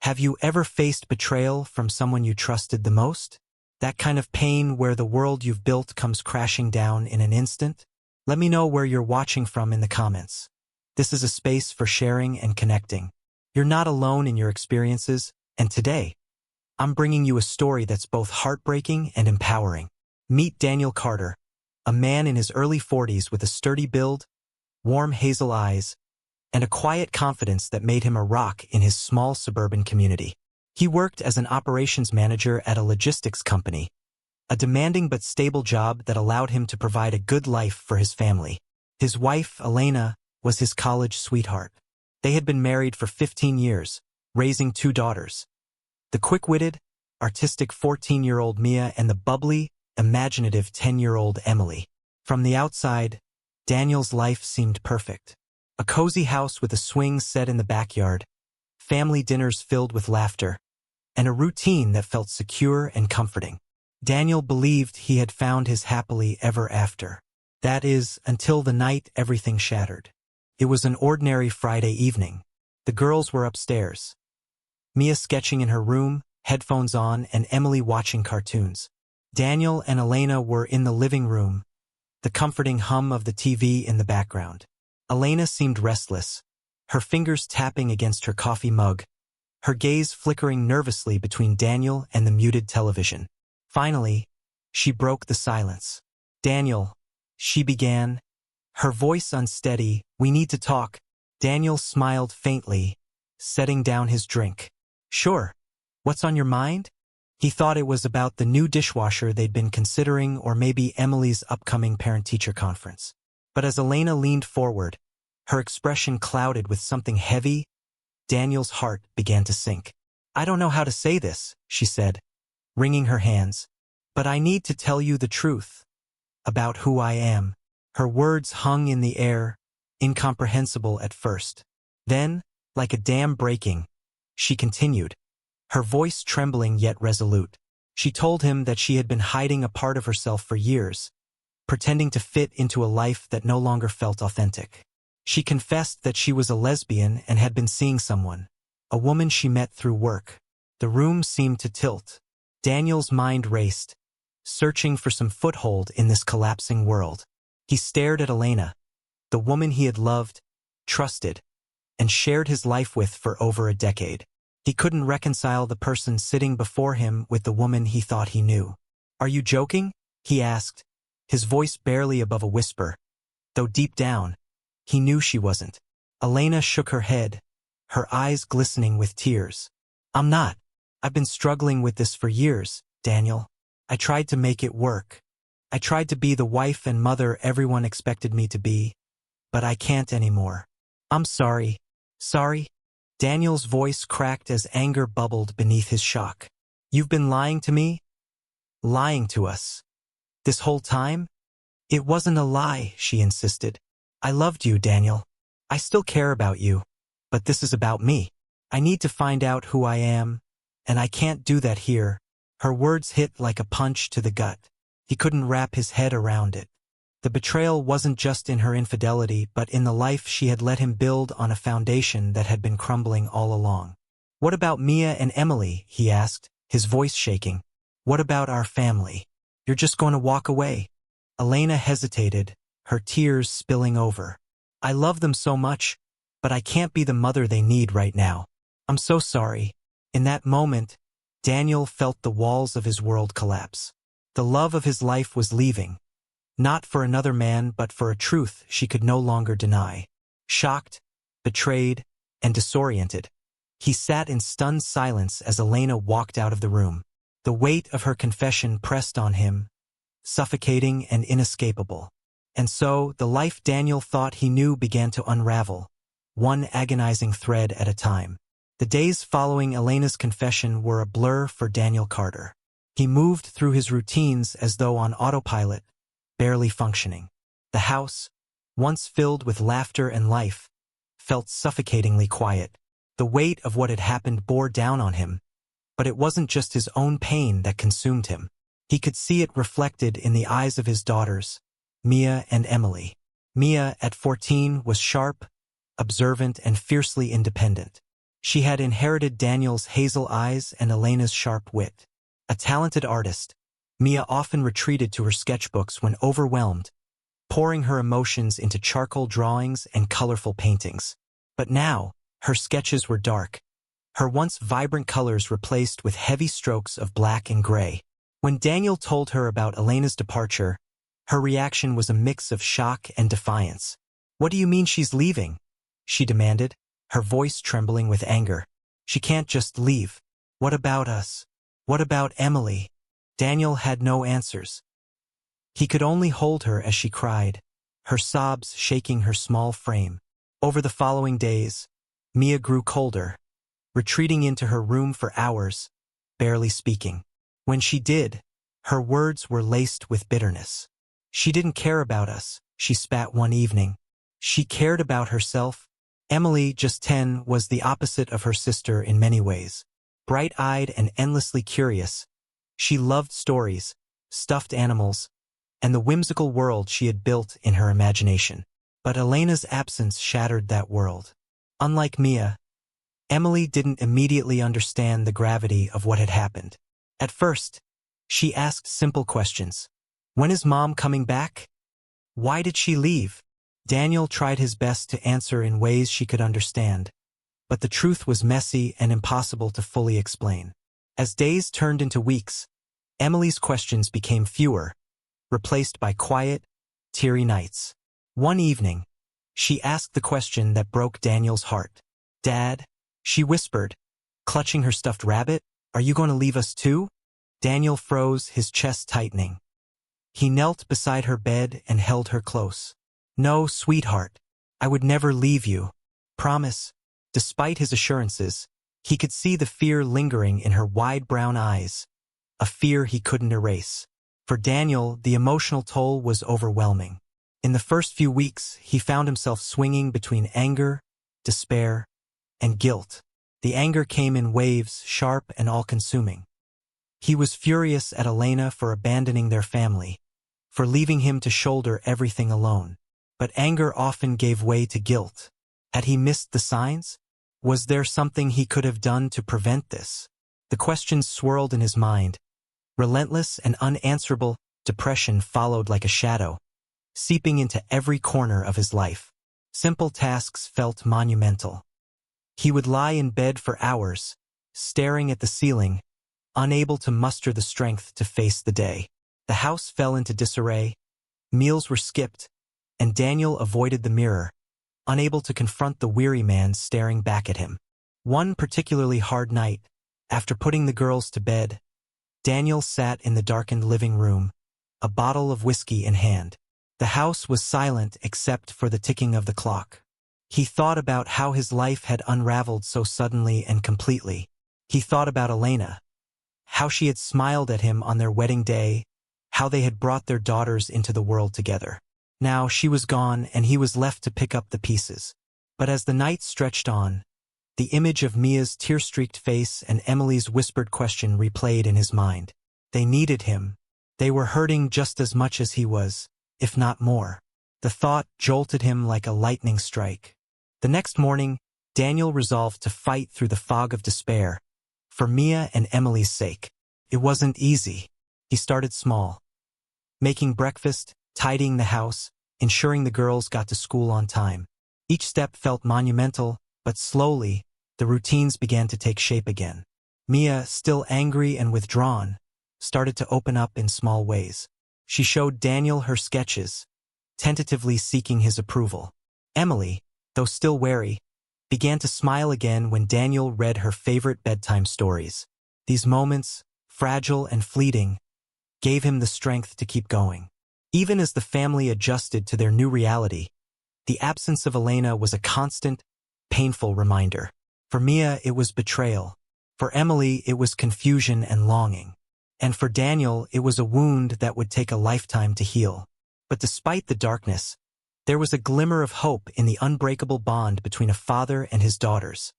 Have you ever faced betrayal from someone you trusted the most? That kind of pain where the world you've built comes crashing down in an instant? Let me know where you're watching from in the comments. This is a space for sharing and connecting. You're not alone in your experiences, and today, I'm bringing you a story that's both heartbreaking and empowering. Meet Daniel Carter, a man in his early 40s with a sturdy build, warm hazel eyes, and a quiet confidence that made him a rock in his small suburban community. He worked as an operations manager at a logistics company, a demanding but stable job that allowed him to provide a good life for his family. His wife, Elena, was his college sweetheart. They had been married for 15 years, raising 2 daughters. The quick-witted, artistic 14-year-old Mia and the bubbly, imaginative 10-year-old Emily. From the outside, Daniel's life seemed perfect. A cozy house with a swing set in the backyard, family dinners filled with laughter, and a routine that felt secure and comforting. Daniel believed he had found his happily ever after. That is, until the night everything shattered. It was an ordinary Friday evening. The girls were upstairs, Mia sketching in her room, headphones on, and Emily watching cartoons. Daniel and Elena were in the living room, the comforting hum of the TV in the background. Elena seemed restless, her fingers tapping against her coffee mug, her gaze flickering nervously between Daniel and the muted television. Finally, she broke the silence. "Daniel," she began, her voice unsteady, "we need to talk." Daniel smiled faintly, setting down his drink. "Sure. What's on your mind?" He thought it was about the new dishwasher they'd been considering, or maybe Emily's upcoming parent-teacher conference. But as Elena leaned forward, her expression clouded with something heavy, Daniel's heart began to sink. "I don't know how to say this," she said, wringing her hands, "but I need to tell you the truth about who I am." Her words hung in the air, incomprehensible at first. Then, like a dam breaking, she continued, her voice trembling yet resolute. She told him that she had been hiding a part of herself for years, pretending to fit into a life that no longer felt authentic. She confessed that she was a lesbian and had been seeing someone, a woman she met through work. The room seemed to tilt. Daniel's mind raced, searching for some foothold in this collapsing world. He stared at Elena, the woman he had loved, trusted, and shared his life with for over a decade. He couldn't reconcile the person sitting before him with the woman he thought he knew. "Are you joking?" he asked, his voice barely above a whisper, though deep down, he knew she wasn't. Elena shook her head, her eyes glistening with tears. "I'm not. I've been struggling with this for years, Daniel. I tried to make it work. I tried to be the wife and mother everyone expected me to be, but I can't anymore. I'm sorry." "Sorry?" Daniel's voice cracked as anger bubbled beneath his shock. "You've been lying to me? Lying to us? This whole time?" "It wasn't a lie," she insisted. "I loved you, Daniel. I still care about you, but this is about me. I need to find out who I am, and I can't do that here." Her words hit like a punch to the gut. He couldn't wrap his head around it. The betrayal wasn't just in her infidelity, but in the life she had let him build on a foundation that had been crumbling all along. "What about Mia and Emily?" he asked, his voice shaking. "What about our family? You're just going to walk away?" Elena hesitated, her tears spilling over. "I love them so much, but I can't be the mother they need right now. I'm so sorry." In that moment, Daniel felt the walls of his world collapse. The love of his life was leaving, not for another man but for a truth she could no longer deny. Shocked, betrayed, and disoriented, he sat in stunned silence as Elena walked out of the room. The weight of her confession pressed on him, suffocating and inescapable. And so, the life Daniel thought he knew began to unravel, one agonizing thread at a time. The days following Elena's confession were a blur for Daniel Carter. He moved through his routines as though on autopilot, barely functioning. The house, once filled with laughter and life, felt suffocatingly quiet. The weight of what had happened bore down on him, but it wasn't just his own pain that consumed him. He could see it reflected in the eyes of his daughters, Mia and Emily. Mia, at 14, was sharp, observant, and fiercely independent. She had inherited Daniel's hazel eyes and Elena's sharp wit. A talented artist, Mia often retreated to her sketchbooks when overwhelmed, pouring her emotions into charcoal drawings and colorful paintings. But now, her sketches were dark, her once vibrant colors replaced with heavy strokes of black and gray. When Daniel told her about Elena's departure, her reaction was a mix of shock and defiance. "What do you mean she's leaving?" she demanded, her voice trembling with anger. "She can't just leave. What about us? What about Emily?" Daniel had no answers. He could only hold her as she cried, her sobs shaking her small frame. Over the following days, Mia grew colder, retreating into her room for hours, barely speaking. When she did, her words were laced with bitterness. "She didn't care about us," she spat one evening. "She cared about herself." Emily, just 10, was the opposite of her sister in many ways. Bright-eyed and endlessly curious, she loved stories, stuffed animals, and the whimsical world she had built in her imagination. But Elena's absence shattered that world. Unlike Mia, Emily didn't immediately understand the gravity of what had happened. At first, she asked simple questions. "When is Mom coming back? Why did she leave?" Daniel tried his best to answer in ways she could understand, but the truth was messy and impossible to fully explain. As days turned into weeks, Emily's questions became fewer, replaced by quiet, teary nights. One evening, she asked the question that broke Daniel's heart. "Dad," she whispered, clutching her stuffed rabbit, "are you going to leave us too?" Daniel froze, his chest tightening. He knelt beside her bed and held her close. "No, sweetheart, I would never leave you. Promise." Despite his assurances, he could see the fear lingering in her wide brown eyes, a fear he couldn't erase. For Daniel, the emotional toll was overwhelming. In the first few weeks, he found himself swinging between anger, despair, and guilt. The anger came in waves, sharp and all-consuming. He was furious at Elena for abandoning their family, for leaving him to shoulder everything alone. But anger often gave way to guilt. Had he missed the signs? Was there something he could have done to prevent this? The questions swirled in his mind. Relentless and unanswerable depression followed like a shadow, seeping into every corner of his life. Simple tasks felt monumental. He would lie in bed for hours, staring at the ceiling, unable to muster the strength to face the day. The house fell into disarray, meals were skipped, and Daniel avoided the mirror, unable to confront the weary man staring back at him. One particularly hard night, after putting the girls to bed, Daniel sat in the darkened living room, a bottle of whiskey in hand. The house was silent except for the ticking of the clock. He thought about how his life had unraveled so suddenly and completely. He thought about Elena, how she had smiled at him on their wedding day, how they had brought their daughters into the world together. Now she was gone and he was left to pick up the pieces. But as the night stretched on, the image of Mia's tear-streaked face and Emily's whispered question replayed in his mind. They needed him. They were hurting just as much as he was, if not more. The thought jolted him like a lightning strike. The next morning, Daniel resolved to fight through the fog of despair, for Mia and Emily's sake. It wasn't easy. He started small, making breakfast, tidying the house, ensuring the girls got to school on time. Each step felt monumental, but slowly, the routines began to take shape again. Mia, still angry and withdrawn, started to open up in small ways. She showed Daniel her sketches, tentatively seeking his approval. Emily, though still wary, began to smile again when Daniel read her favorite bedtime stories. These moments, fragile and fleeting, gave him the strength to keep going. Even as the family adjusted to their new reality, the absence of Elena was a constant, painful reminder. For Mia, it was betrayal. For Emily, it was confusion and longing. And for Daniel, it was a wound that would take a lifetime to heal. But despite the darkness, there was a glimmer of hope in the unbreakable bond between a father and his daughters,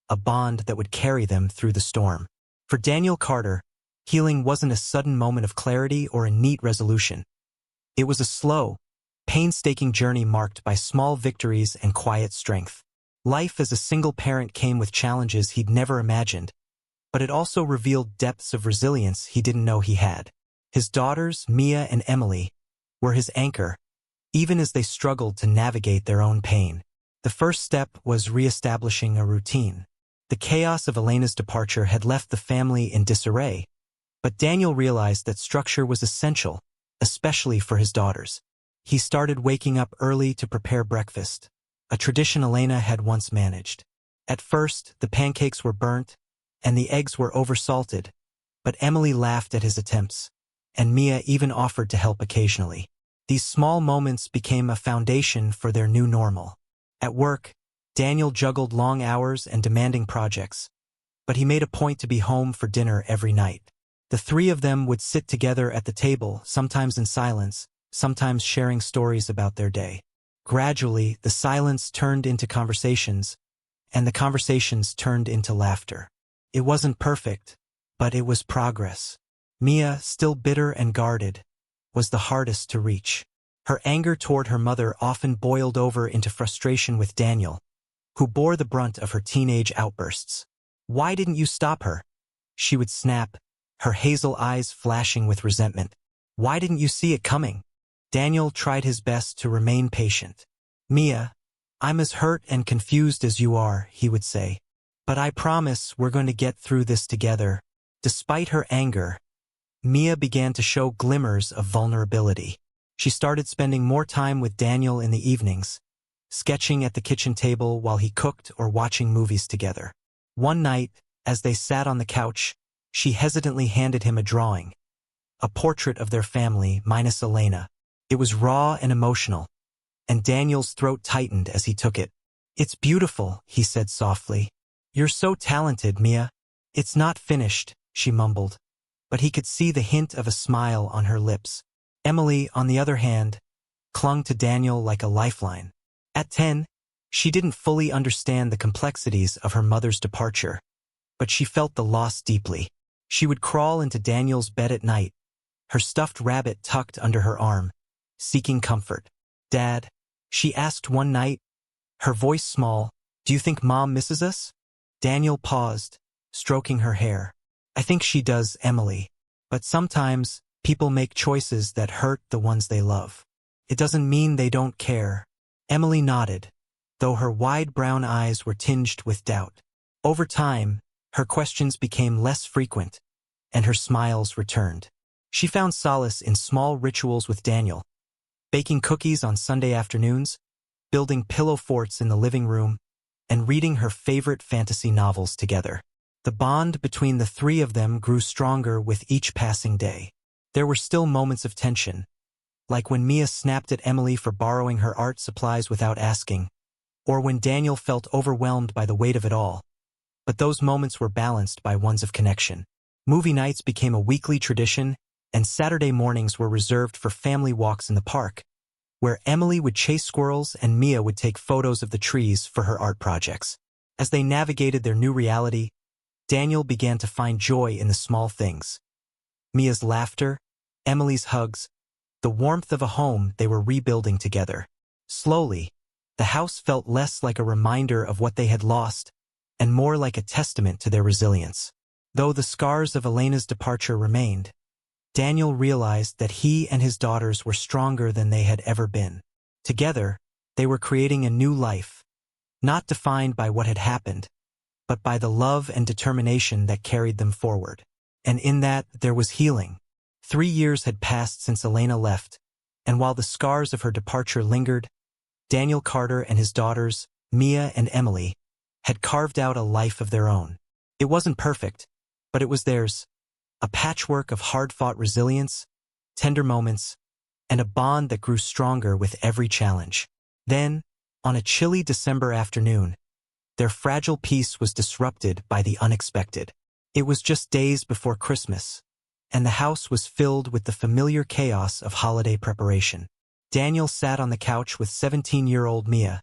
a bond that would carry them through the storm. For Daniel Carter, healing wasn't a sudden moment of clarity or a neat resolution. It was a slow, painstaking journey marked by small victories and quiet strength. Life as a single parent came with challenges he'd never imagined, but it also revealed depths of resilience he didn't know he had. His daughters, Mia and Emily, were his anchor, even as they struggled to navigate their own pain. The first step was reestablishing a routine. The chaos of Elena's departure had left the family in disarray, but Daniel realized that structure was essential, especially for his daughters. He started waking up early to prepare breakfast, a tradition Elena had once managed. At first, the pancakes were burnt, and the eggs were oversalted, but Emily laughed at his attempts, and Mia even offered to help occasionally. These small moments became a foundation for their new normal. At work, Daniel juggled long hours and demanding projects, but he made a point to be home for dinner every night. The three of them would sit together at the table, sometimes in silence, sometimes sharing stories about their day. Gradually, the silence turned into conversations, and the conversations turned into laughter. It wasn't perfect, but it was progress. Mia, still bitter and guarded, was the hardest to reach. Her anger toward her mother often boiled over into frustration with Daniel, who bore the brunt of her teenage outbursts. "Why didn't you stop her?" she would snap, her hazel eyes flashing with resentment. "Why didn't you see it coming?" Daniel tried his best to remain patient. "Mia, I'm as hurt and confused as you are," he would say. "But I promise we're going to get through this together." Despite her anger, Mia began to show glimmers of vulnerability. She started spending more time with Daniel in the evenings, sketching at the kitchen table while he cooked or watching movies together. One night, as they sat on the couch, she hesitantly handed him a drawing, a portrait of their family minus Elena. It was raw and emotional, and Daniel's throat tightened as he took it. "It's beautiful," he said softly. "You're so talented, Mia." "It's not finished," she mumbled, but he could see the hint of a smile on her lips. Emily, on the other hand, clung to Daniel like a lifeline. At 10, she didn't fully understand the complexities of her mother's departure, but she felt the loss deeply. She would crawl into Daniel's bed at night, her stuffed rabbit tucked under her arm, seeking comfort. "Dad," she asked one night, her voice small, "do you think Mom misses us?" Daniel paused, stroking her hair. "I think she does, Emily. But sometimes, people make choices that hurt the ones they love. It doesn't mean they don't care." Emily nodded, though her wide brown eyes were tinged with doubt. Over time, her questions became less frequent, and her smiles returned. She found solace in small rituals with Daniel, baking cookies on Sunday afternoons, building pillow forts in the living room, and reading her favorite fantasy novels together. The bond between the three of them grew stronger with each passing day. There were still moments of tension, like when Mia snapped at Emily for borrowing her art supplies without asking, or when Daniel felt overwhelmed by the weight of it all. But those moments were balanced by ones of connection. Movie nights became a weekly tradition, and Saturday mornings were reserved for family walks in the park, where Emily would chase squirrels and Mia would take photos of the trees for her art projects. As they navigated their new reality, Daniel began to find joy in the small things. Mia's laughter, Emily's hugs, the warmth of a home they were rebuilding together. Slowly, the house felt less like a reminder of what they had lost and more like a testament to their resilience. Though the scars of Elena's departure remained, Daniel realized that he and his daughters were stronger than they had ever been. Together, they were creating a new life, not defined by what had happened, but by the love and determination that carried them forward. And in that, there was healing. 3 years had passed since Elena left, and while the scars of her departure lingered, Daniel Carter and his daughters, Mia and Emily, had carved out a life of their own. It wasn't perfect, but it was theirs, a patchwork of hard-fought resilience, tender moments, and a bond that grew stronger with every challenge. Then, on a chilly December afternoon, their fragile peace was disrupted by the unexpected. It was just days before Christmas, and the house was filled with the familiar chaos of holiday preparation. Daniel sat on the couch with 17-year-old Mia,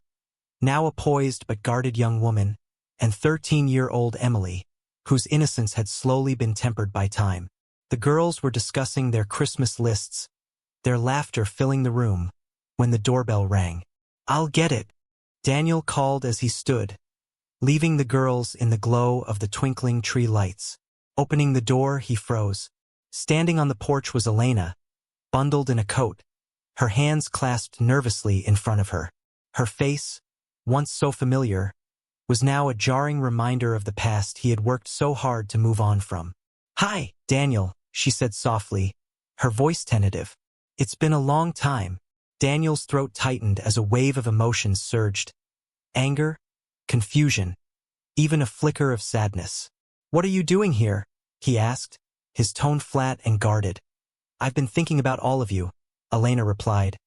now a poised but guarded young woman, and 13-year-old Emily, whose innocence had slowly been tempered by time. The girls were discussing their Christmas lists, their laughter filling the room, when the doorbell rang. "I'll get it," Daniel called as he stood, leaving the girls in the glow of the twinkling tree lights. Opening the door, he froze. Standing on the porch was Elena, bundled in a coat, her hands clasped nervously in front of her. Her face, once so familiar, was now a jarring reminder of the past he had worked so hard to move on from. "Hi, Daniel," she said softly, her voice tentative. "It's been a long time." Daniel's throat tightened as a wave of emotions surged. Anger, confusion, even a flicker of sadness. "What are you doing here?" he asked, his tone flat and guarded. "I've been thinking about all of you," Elena replied,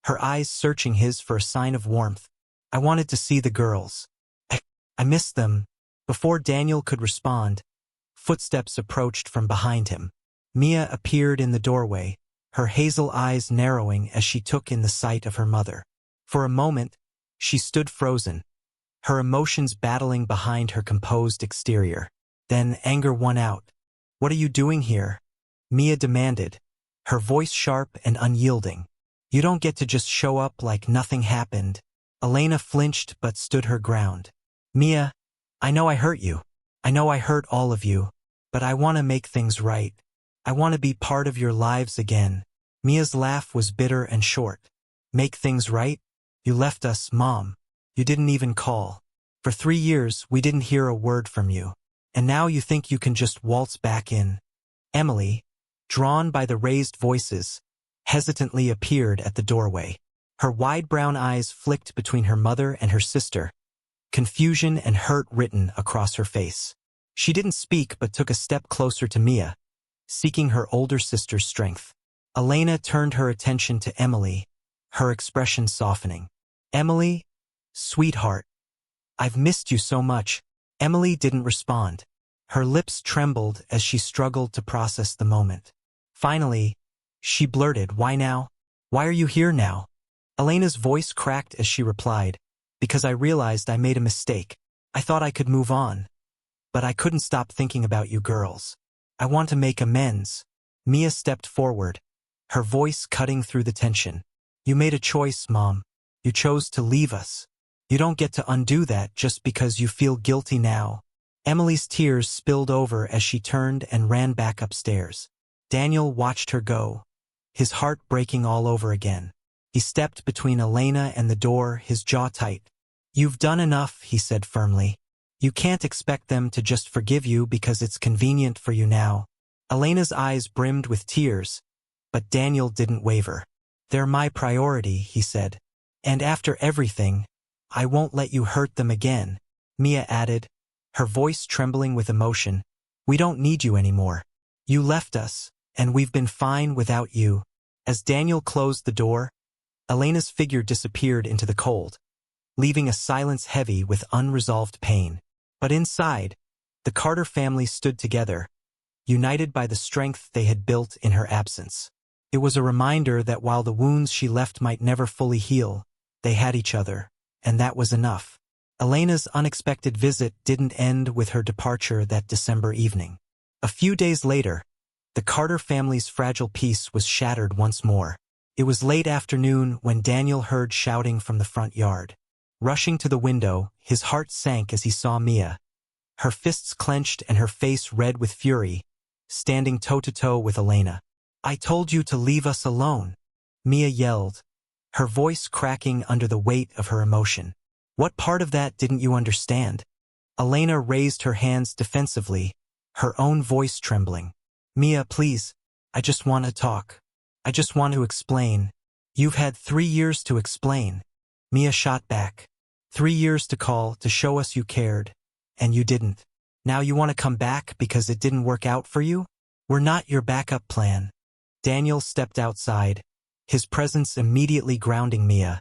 her eyes searching his for a sign of warmth. "I wanted to see the girls. I missed them." Before Daniel could respond, footsteps approached from behind him. Mia appeared in the doorway, her hazel eyes narrowing as she took in the sight of her mother. For a moment, she stood frozen, her emotions battling behind her composed exterior. Then anger won out. "What are you doing here?" Mia demanded, her voice sharp and unyielding. "You don't get to just show up like nothing happened." Elena flinched but stood her ground. "Mia, I know I hurt you. I know I hurt all of you, but I want to make things right. I want to be part of your lives again." Mia's laugh was bitter and short. "Make things right? You left us, Mom. You didn't even call. For 3 years, we didn't hear a word from you. And now you think you can just waltz back in." Emily, drawn by the raised voices, hesitantly appeared at the doorway. Her wide brown eyes flicked between her mother and her sister, confusion and hurt written across her face. She didn't speak but took a step closer to Mia, seeking her older sister's strength. Elena turned her attention to Emily, her expression softening. "Emily, sweetheart, I've missed you so much." Emily didn't respond. Her lips trembled as she struggled to process the moment. Finally, she blurted, "Why now? Why are you here now?" Elena's voice cracked as she replied, "Because I realized I made a mistake. I thought I could move on. But I couldn't stop thinking about you girls. I want to make amends." Mia stepped forward, her voice cutting through the tension. "You made a choice, Mom. You chose to leave us. You don't get to undo that just because you feel guilty now." Emily's tears spilled over as she turned and ran back upstairs. Daniel watched her go, his heart breaking all over again. He stepped between Elena and the door, his jaw tight. "You've done enough," he said firmly. "You can't expect them to just forgive you because it's convenient for you now." Elena's eyes brimmed with tears, but Daniel didn't waver. "They're my priority," he said. "And after everything, I won't let you hurt them again." Mia added, her voice trembling with emotion, "We don't need you anymore. You left us, and we've been fine without you." As Daniel closed the door, Elena's figure disappeared into the cold, leaving a silence heavy with unresolved pain. But inside, the Carter family stood together, united by the strength they had built in her absence. It was a reminder that while the wounds she left might never fully heal, they had each other, and that was enough. Elena's unexpected visit didn't end with her departure that December evening. A few days later, the Carter family's fragile peace was shattered once more. It was late afternoon when Daniel heard shouting from the front yard. Rushing to the window, his heart sank as he saw Mia, her fists clenched and her face red with fury, standing toe-to-toe with Elena. "I told you to leave us alone," Mia yelled, her voice cracking under the weight of her emotion. "What part of that didn't you understand?" Elena raised her hands defensively, her own voice trembling. "Mia, please, I just want to talk. I just want to explain." "You've had 3 years to explain," Mia shot back. 3 years to call, to show us you cared, and you didn't. Now you want to come back because it didn't work out for you? We're not your backup plan." Daniel stepped outside, his presence immediately grounding Mia,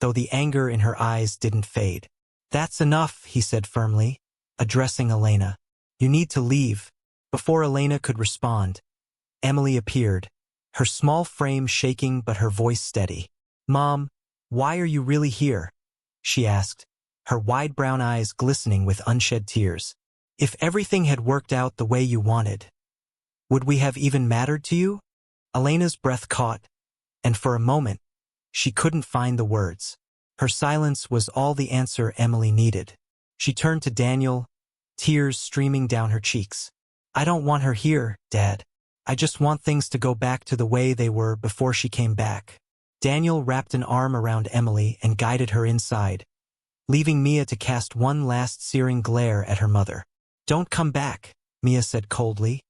though the anger in her eyes didn't fade. "That's enough," he said firmly, addressing Elena. "You need to leave." Before Elena could respond, Emily appeared, her small frame shaking but her voice steady. "Mom, why are you really here?" she asked, her wide brown eyes glistening with unshed tears. "If everything had worked out the way you wanted, would we have even mattered to you?" Elena's breath caught, and for a moment, she couldn't find the words. Her silence was all the answer Emily needed. She turned to Daniel, tears streaming down her cheeks. "I don't want her here, Dad. I just want things to go back to the way they were before she came back." Daniel wrapped an arm around Emily and guided her inside, leaving Mia to cast one last searing glare at her mother. "Don't come back," Mia said coldly,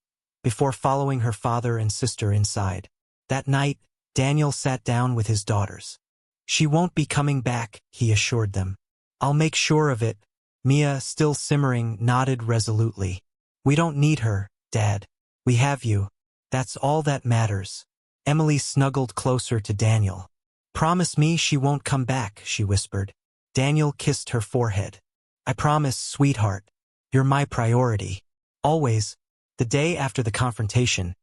before following her father and sister inside. That night, Daniel sat down with his daughters. "She won't be coming back," he assured them. "I'll make sure of it." Mia, still simmering, nodded resolutely. "We don't need her, Dad. We have you. That's all that matters." Emily snuggled closer to Daniel. "Promise me she won't come back," she whispered. Daniel kissed her forehead. "I promise, sweetheart. You're my priority. Always." The day after the confrontation,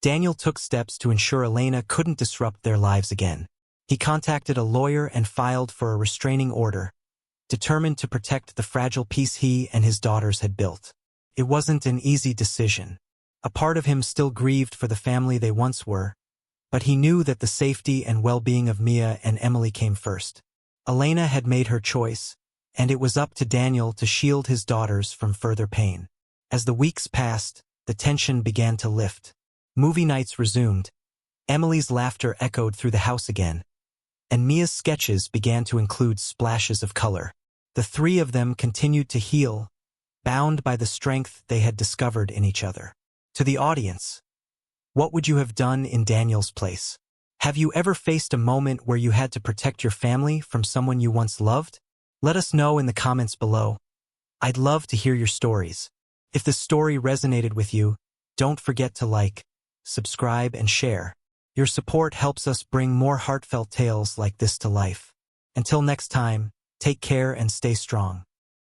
Daniel took steps to ensure Elena couldn't disrupt their lives again. He contacted a lawyer and filed for a restraining order, determined to protect the fragile peace he and his daughters had built. It wasn't an easy decision. A part of him still grieved for the family they once were, but he knew that the safety and well-being of Mia and Emily came first. Elena had made her choice, and it was up to Daniel to shield his daughters from further pain. As the weeks passed, the tension began to lift. Movie nights resumed. Emily's laughter echoed through the house again, and Mia's sketches began to include splashes of color. The three of them continued to heal, bound by the strength they had discovered in each other. To the audience, what would you have done in Daniel's place? Have you ever faced a moment where you had to protect your family from someone you once loved? Let us know in the comments below. I'd love to hear your stories. If the story resonated with you, don't forget to like, subscribe, and share. Your support helps us bring more heartfelt tales like this to life. Until next time, take care and stay strong.